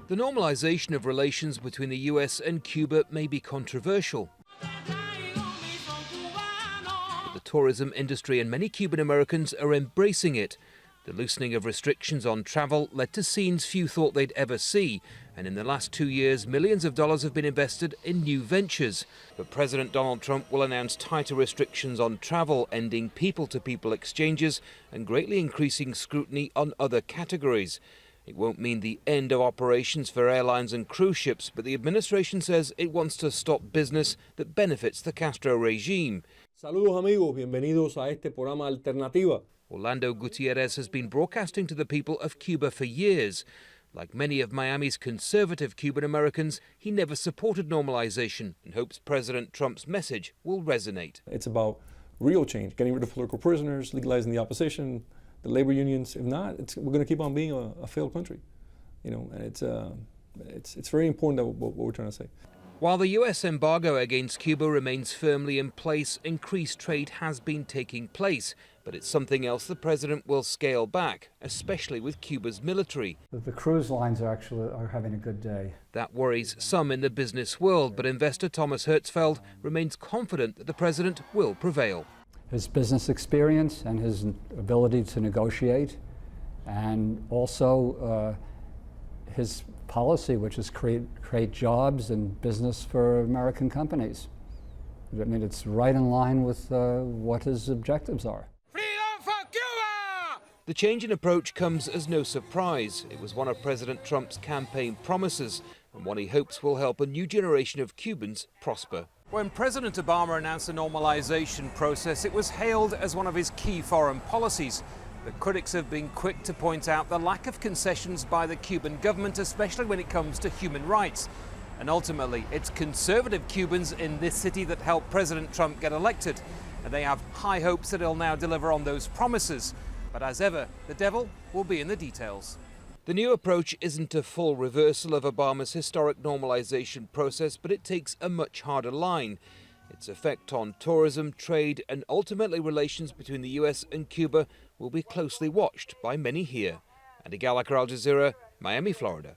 The normalization of relations between the US and Cuba may be controversial. But the tourism industry and many Cuban Americans are embracing it. The loosening of restrictions on travel led to scenes few thought they'd ever see. And in the last 2 years, millions of dollars have been invested in new ventures. But President Donald Trump will announce tighter restrictions on travel, ending people-to-people exchanges and greatly increasing scrutiny on other categories. It won't mean the end of operations for airlines and cruise ships, but the administration says it wants to stop business that benefits the Castro regime. Saludos amigos, bienvenidos a este programa Alternativa. Orlando Gutierrez has been broadcasting to the people of Cuba for years. Like many of Miami's conservative Cuban Americans, he never supported normalization and hopes President Trump's message will resonate. It's about real change, getting rid of political prisoners, legalizing the opposition, the labor unions. If not, we're going to keep on being a failed country. You know, and it's very important that what we're trying to say. While the U.S. embargo against Cuba remains firmly in place, increased trade has been taking place. But it's something else the president will scale back, especially with Cuba's military. The cruise lines are having a good day. That worries some in the business world, but investor Thomas Hertzfeld remains confident that the president will prevail. His business experience and his ability to negotiate, and also his policy, which is create jobs and business for American companies. I mean, it's right in line with what his objectives are. The change in approach comes as no surprise. It was one of President Trump's campaign promises, and one he hopes will help a new generation of Cubans prosper. When President Obama announced the normalization process, it was hailed as one of his key foreign policies. But critics have been quick to point out the lack of concessions by the Cuban government, especially when it comes to human rights. And ultimately, it's conservative Cubans in this city that helped President Trump get elected. And they have high hopes that he'll now deliver on those promises. But as ever, the devil will be in the details. The new approach isn't a full reversal of Obama's historic normalization process, but it takes a much harder line. Its effect on tourism, trade, and ultimately relations between the US and Cuba will be closely watched by many here. Andy Gallacher, Al Jazeera, Miami, Florida.